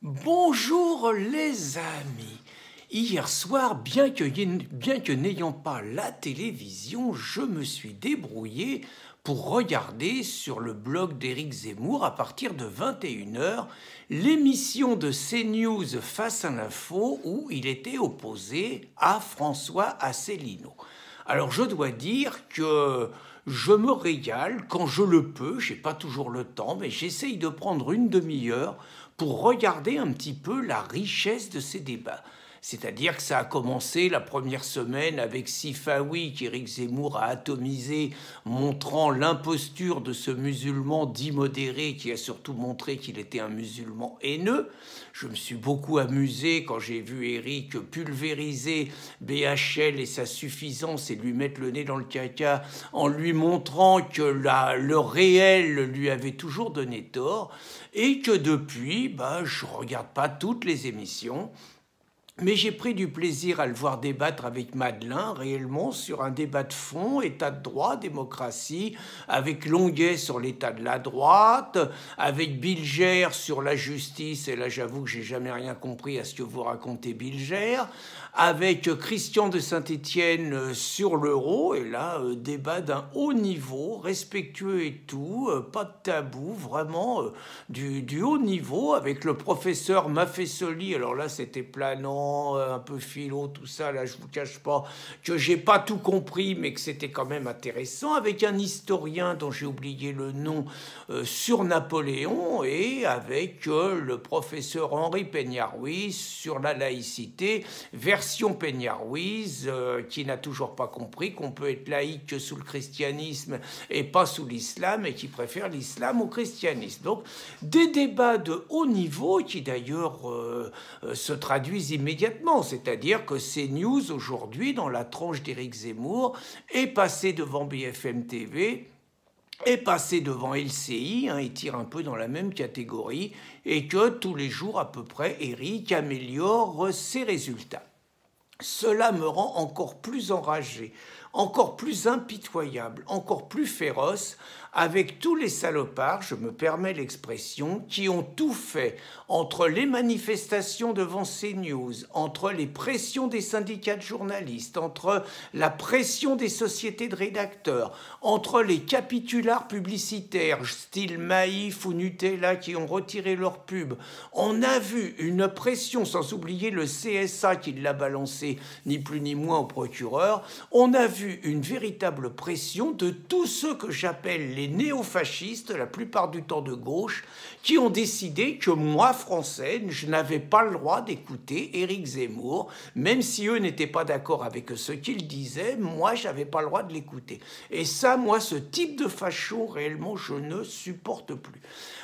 Bonjour les amis. Hier soir, bien que n'ayant pas la télévision, je me suis débrouillé pour regarder sur le blog d'Éric Zemmour à partir de 21h l'émission de CNews Face à l'info où il était opposé à François Asselineau. Alors je dois dire que je me régale quand je le peux, j'ai pas toujours le temps, mais j'essaye de prendre une demi-heure pour regarder un petit peu la richesse de ces débats. C'est-à-dire que ça a commencé la première semaine avec Sifawi qu'Éric Zemmour a atomisé, montrant l'imposture de ce musulman dit modéré qui a surtout montré qu'il était un musulman haineux. Je me suis beaucoup amusé quand j'ai vu Éric pulvériser BHL et sa suffisance et lui mettre le nez dans le caca en lui montrant que le réel lui avait toujours donné tort et que depuis, je ne regarde pas toutes les émissions. Mais j'ai pris du plaisir à le voir débattre avec Madeleine, réellement, sur un débat de fond, état de droit, démocratie, avec Longuet sur l'état de la droite, avec Bilger sur la justice, et là j'avoue que j'ai jamais rien compris à ce que vous racontez Bilger, avec Christian de Saint-Étienne sur l'euro, et là, débat d'un haut niveau, respectueux et tout, pas de tabou, vraiment du haut niveau, avec le professeur Maffesoli, alors là c'était planant, un peu philo, tout ça, là, je vous cache pas que j'ai pas tout compris, mais que c'était quand même intéressant, avec un historien dont j'ai oublié le nom sur Napoléon, et avec le professeur Henri Peña-Ruiz sur la laïcité, version Peña-Ruiz, qui n'a toujours pas compris qu'on peut être laïque que sous le christianisme et pas sous l'islam, et qui préfère l'islam au christianisme. Donc, des débats de haut niveau qui d'ailleurs se traduisent immédiatement, c'est-à-dire que CNews aujourd'hui, dans la tranche d'Éric Zemmour, est passé devant BFM TV, est passé devant LCI, il tire un peu dans la même catégorie, et que tous les jours à peu près, Éric améliore ses résultats. Cela me rend encore plus enragé, encore plus impitoyable, encore plus féroce avec tous les salopards, je me permets l'expression, qui ont tout fait entre les manifestations devant CNews, entre les pressions des syndicats de journalistes, entre la pression des sociétés de rédacteurs, entre les capitulars publicitaires, style Maïf ou Nutella, qui ont retiré leur pub. On a vu une pression, sans oublier le CSA qui l'a balancé, ni plus ni moins au procureur. On a vu une véritable pression de tous ceux que j'appelle les néofascistes, la plupart du temps de gauche, qui ont décidé que moi, Français, je n'avais pas le droit d'écouter Éric Zemmour, même si eux n'étaient pas d'accord avec ce qu'il disait, moi, j'avais pas le droit de l'écouter. Et ça, moi, ce type de facho, réellement, je ne supporte plus.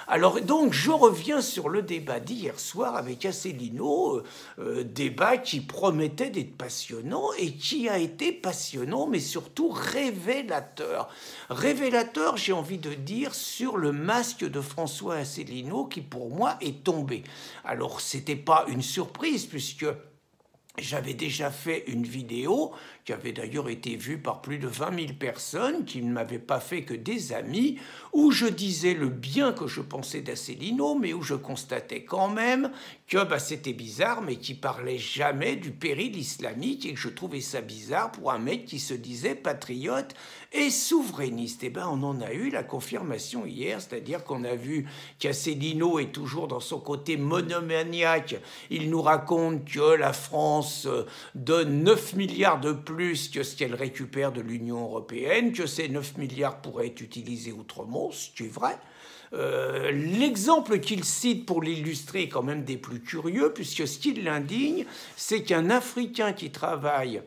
Alors, donc, je reviens sur le débat d'hier soir avec Asselineau, débat qui promettait d'être passionnant et qui a été passionnant, mais surtout révélateur. Révélateur, j'ai envie de dire, sur le masque de François Asselineau qui, pour moi, est tombé. Alors, c'était pas une surprise, puisque j'avais déjà fait une vidéo qui avait d'ailleurs été vue par plus de 20 000 personnes, qui ne m'avaient pas fait que des amis, où je disais le bien que je pensais d'Asselineau, mais où je constatais quand même que c'était bizarre, mais qui parlait jamais du péril islamique, et que je trouvais ça bizarre pour un mec qui se disait patriote et souverainiste. Et on en a eu la confirmation hier, c'est-à-dire qu'on a vu qu'Asselineau est toujours dans son côté monomaniaque. Il nous raconte que la France donne 9 milliards de plus que ce qu'elle récupère de l'Union européenne, que ces 9 milliards pourraient être utilisés autrement, ce qui est vrai. L'exemple qu'il cite pour l'illustrer est quand même des plus curieux, puisque ce qui l'indigne, c'est qu'un Africain qui travaille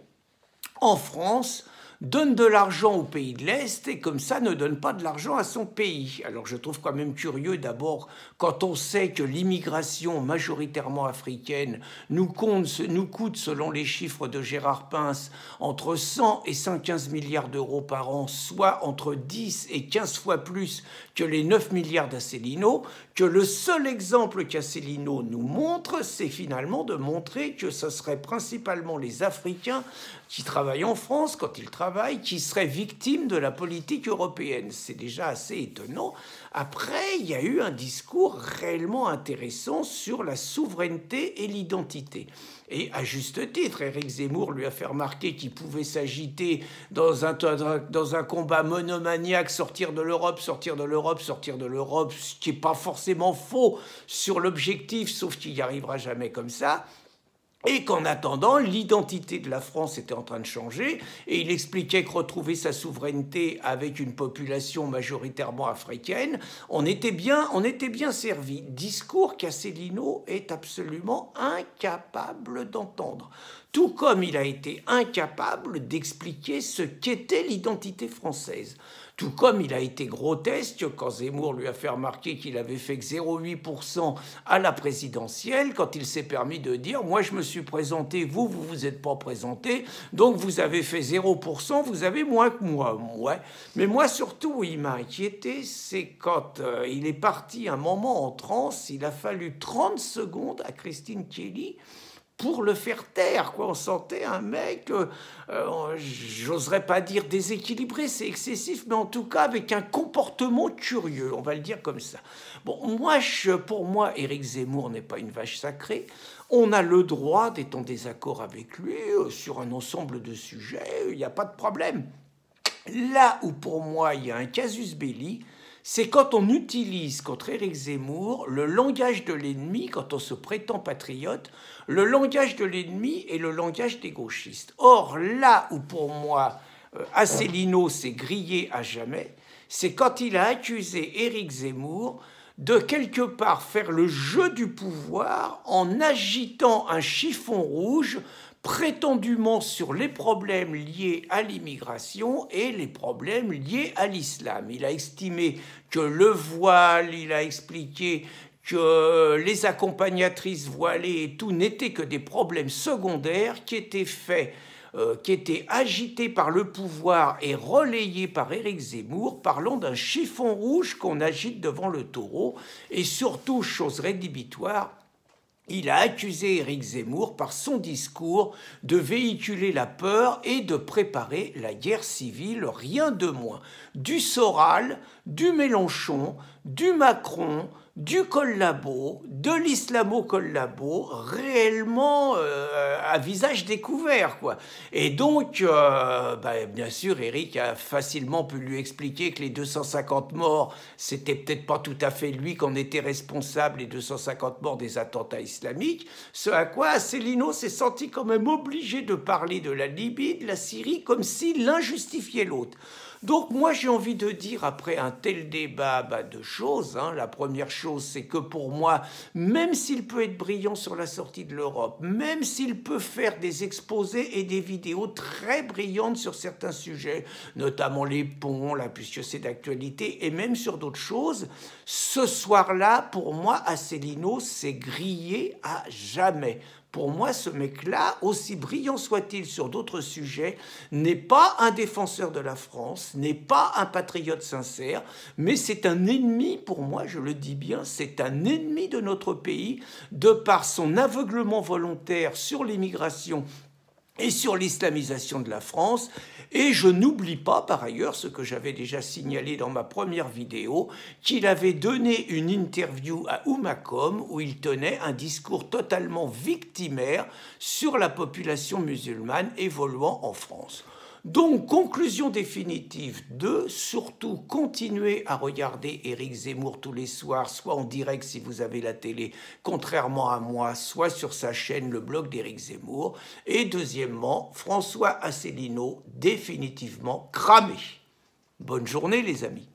en France donne de l'argent aux pays de l'Est et comme ça ne donne pas de l'argent à son pays. Alors je trouve quand même curieux d'abord quand on sait que l'immigration majoritairement africaine nous coûte selon les chiffres de Gérard Pince entre 100 et 115 milliards d'euros par an, soit entre 10 et 15 fois plus que les 9 milliards d'Asselineau, que le seul exemple qu'Asselineau nous montre, c'est finalement de montrer que ce serait principalement les Africains qui travaillent en France, quand ils travaillent travail qui serait victime de la politique européenne. C'est déjà assez étonnant. Après, il y a eu un discours réellement intéressant sur la souveraineté et l'identité. Et à juste titre, Éric Zemmour lui a fait remarquer qu'il pouvait s'agiter dans un combat monomaniaque, sortir de l'Europe, sortir de l'Europe, sortir de l'Europe, ce qui n'est pas forcément faux sur l'objectif, sauf qu'il n'y arrivera jamais comme ça. Et qu'en attendant, l'identité de la France était en train de changer, et il expliquait que retrouver sa souveraineté avec une population majoritairement africaine, on était bien servi. Discours qu'Asselineau est absolument incapable d'entendre. Tout comme il a été incapable d'expliquer ce qu'était l'identité française. Tout comme il a été grotesque quand Zemmour lui a fait remarquer qu'il avait fait que 0,8% à la présidentielle, quand il s'est permis de dire « Moi, je me suis présenté, vous vous êtes pas présenté, donc vous avez fait 0%, vous avez moins que moi. » Ouais. Mais moi, surtout, il m'a inquiété, c'est quand il est parti un moment en transe, il a fallu 30 secondes à Christine Kelly pour le faire taire, quoi. On sentait un mec, j'oserais pas dire déséquilibré, c'est excessif, mais en tout cas avec un comportement curieux, on va le dire comme ça. Bon, pour moi, Éric Zemmour n'est pas une vache sacrée. On a le droit d'être en désaccord avec lui sur un ensemble de sujets, il n'y a pas de problème. Là où pour moi il y a un casus belli, c'est quand on utilise contre Éric Zemmour le langage de l'ennemi, quand on se prétend patriote, le langage de l'ennemi et le langage des gauchistes. Or, là où pour moi Asselineau s'est grillé à jamais, c'est quand il a accusé Éric Zemmour de quelque part faire le jeu du pouvoir en agitant un chiffon rouge prétendument sur les problèmes liés à l'immigration et les problèmes liés à l'islam. Il a estimé que le voile, il a expliqué que les accompagnatrices voilées et tout n'étaient que des problèmes secondaires qui étaient agités par le pouvoir et relayés par Éric Zemmour, parlant d'un chiffon rouge qu'on agite devant le taureau. Et surtout, chose rédhibitoire, il a accusé Éric Zemmour, par son discours, de véhiculer la peur et de préparer la guerre civile, rien de moins. Du Soral, du Mélenchon, du Macron, du collabo, de l'islamo-collabo, réellement à visage découvert, quoi. Et donc, bien sûr, Éric a facilement pu lui expliquer que les 250 morts, c'était peut-être pas tout à fait lui qu'en était responsable, les 250 morts des attentats islamiques, ce à quoi Asselineau s'est senti quand même obligé de parler de la Libye, de la Syrie, comme si l'un justifiait l'autre. Donc moi j'ai envie de dire, après un tel débat, deux choses. La première chose, c'est que pour moi, même s'il peut être brillant sur la sortie de l'Europe, même s'il peut faire des exposés et des vidéos très brillantes sur certains sujets, notamment les ponts, là, puisque c'est d'actualité, et même sur d'autres choses, ce soir-là, pour moi, Asselineau s'est grillé à jamais. Pour moi, ce mec-là, aussi brillant soit-il sur d'autres sujets, n'est pas un défenseur de la France, n'est pas un patriote sincère, mais c'est un ennemi, pour moi, je le dis bien, c'est un ennemi de notre pays, de par son aveuglement volontaire sur l'immigration et sur l'islamisation de la France. Et je n'oublie pas, par ailleurs, ce que j'avais déjà signalé dans ma première vidéo, qu'il avait donné une interview à Oumacom où il tenait un discours totalement victimaire sur la population musulmane évoluant en France. Donc, conclusion définitive 2, surtout continuez à regarder Éric Zemmour tous les soirs, soit en direct si vous avez la télé, contrairement à moi, soit sur sa chaîne, le blog d'Éric Zemmour. Et deuxièmement, François Asselineau, définitivement cramé. Bonne journée les amis.